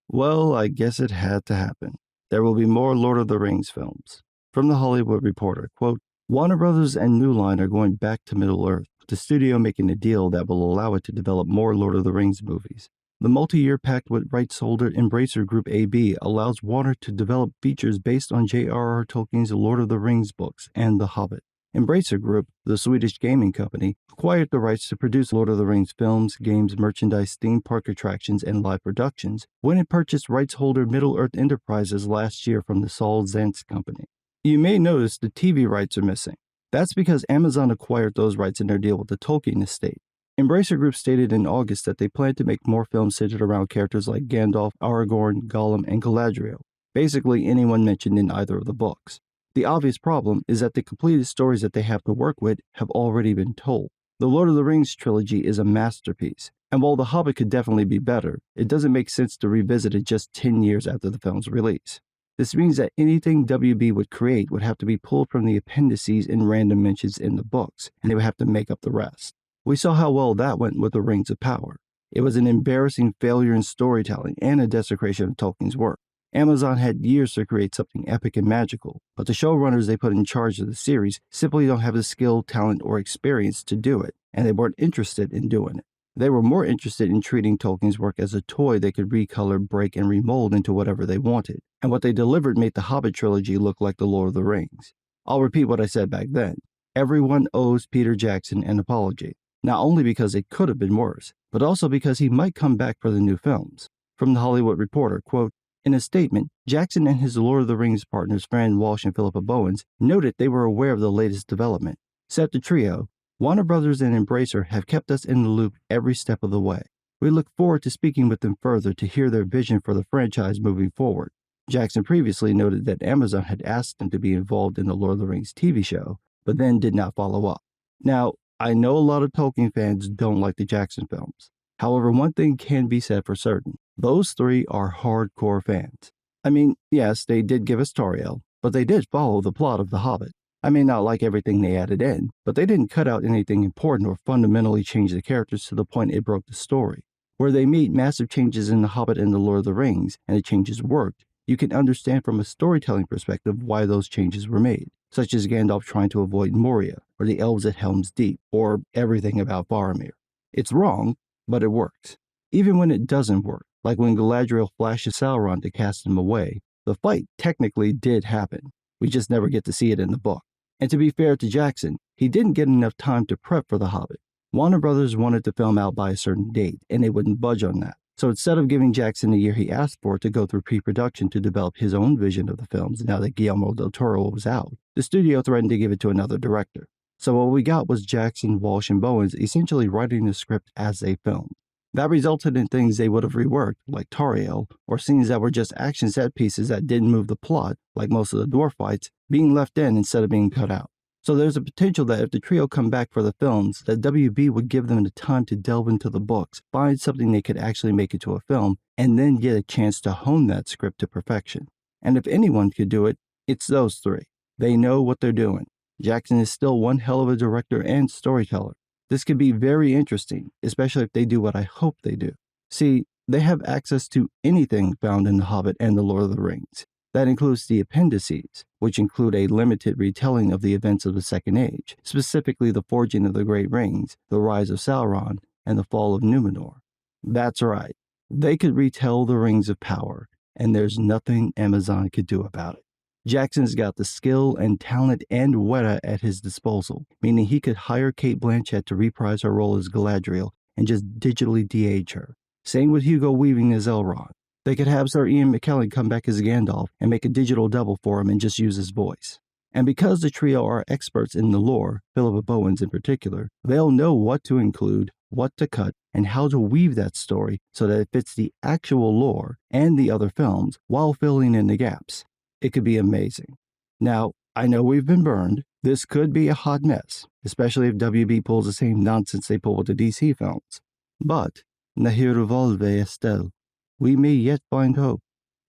Well, I guess it had to happen. There will be more Lord of the Rings films. From The Hollywood Reporter, quote, Warner Brothers and New Line are going back to Middle-earth, with the studio making a deal that will allow it to develop more Lord of the Rings movies. The multi-year pact with rights holder Embracer Group AB allows Warner to develop features based on J.R.R. Tolkien's Lord of the Rings books and The Hobbit. Embracer Group, the Swedish gaming company, acquired the rights to produce Lord of the Rings films, games, merchandise, theme park attractions, and live productions when it purchased rights holder Middle-earth Enterprises last year from the Saul Zaentz company. You may notice the TV rights are missing. That's because Amazon acquired those rights in their deal with the Tolkien estate. Embracer Group stated in August that they plan to make more films centered around characters like Gandalf, Aragorn, Gollum, and Galadriel, basically anyone mentioned in either of the books. The obvious problem is that the completed stories that they have to work with have already been told. The Lord of the Rings trilogy is a masterpiece, and while The Hobbit could definitely be better, it doesn't make sense to revisit it just 10 years after the film's release. This means that anything WB would create would have to be pulled from the appendices and random mentions in the books, and they would have to make up the rest. We saw how well that went with The Rings of Power. It was an embarrassing failure in storytelling and a desecration of Tolkien's work. Amazon had years to create something epic and magical, but the showrunners they put in charge of the series simply don't have the skill, talent, or experience to do it, and they weren't interested in doing it. They were more interested in treating Tolkien's work as a toy they could recolor, break, and remold into whatever they wanted, and what they delivered made the Hobbit trilogy look like the Lord of the Rings. I'll repeat what I said back then. Everyone owes Peter Jackson an apology, not only because it could have been worse, but also because he might come back for the new films. From The Hollywood Reporter, quote, in a statement, Jackson and his Lord of the Rings partners Fran Walsh and Philippa Bowens noted they were aware of the latest development. Said the trio, Warner Brothers and Embracer have kept us in the loop every step of the way. We look forward to speaking with them further to hear their vision for the franchise moving forward. Jackson previously noted that Amazon had asked him to be involved in the Lord of the Rings TV show, but then did not follow up. Now, I know a lot of Tolkien fans don't like the Jackson films. However, one thing can be said for certain. Those three are hardcore fans. I mean, yes, they did give us Tauriel, but they did follow the plot of The Hobbit. I may not like everything they added in, but they didn't cut out anything important or fundamentally change the characters to the point it broke the story. Where they made massive changes in The Hobbit and The Lord of the Rings, and the changes worked, you can understand from a storytelling perspective why those changes were made, such as Gandalf trying to avoid Moria, or the elves at Helm's Deep, or everything about Boromir. It's wrong, but it works. Even when it doesn't work, like when Galadriel flashes Sauron to cast him away, the fight technically did happen. We just never get to see it in the book. And to be fair to Jackson, he didn't get enough time to prep for The Hobbit. Warner Brothers wanted the film out by a certain date, and they wouldn't budge on that. So instead of giving Jackson the year he asked for to go through pre-production to develop his own vision of the films now that Guillermo del Toro was out, the studio threatened to give it to another director. So what we got was Jackson, Walsh, and Bowens essentially writing the script as they filmed. That resulted in things they would have reworked, like Tauriel, or scenes that were just action set pieces that didn't move the plot, like most of the dwarf fights, being left in instead of being cut out. So there's a potential that if the trio come back for the films, that WB would give them the time to delve into the books, find something they could actually make into a film, and then get a chance to hone that script to perfection. And if anyone could do it, it's those three. They know what they're doing. Jackson is still one hell of a director and storyteller. This could be very interesting, especially if they do what I hope they do. See, they have access to anything found in The Hobbit and The Lord of the Rings. That includes the appendices, which include a limited retelling of the events of the Second Age, specifically the forging of the Great Rings, the rise of Sauron, and the fall of Numenor. That's right, they could retell the Rings of Power, and there's nothing Amazon could do about it. Jackson's got the skill and talent and Weta at his disposal, meaning he could hire Cate Blanchett to reprise her role as Galadriel and just digitally de-age her. Same with Hugo Weaving as Elrond. They could have Sir Ian McKellen come back as Gandalf and make a digital double for him and just use his voice. And because the trio are experts in the lore, Philippa Bowens in particular, they'll know what to include, what to cut, and how to weave that story so that it fits the actual lore and the other films while filling in the gaps. It could be amazing. Now, I know we've been burned. This could be a hot mess, especially if WB pulls the same nonsense they pull with the DC films. But, nihil volve estel. We may yet find hope.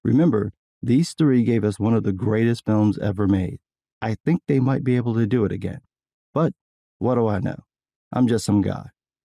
Remember, these three gave us one of the greatest films ever made. I think they might be able to do it again. But, what do I know? I'm just some guy.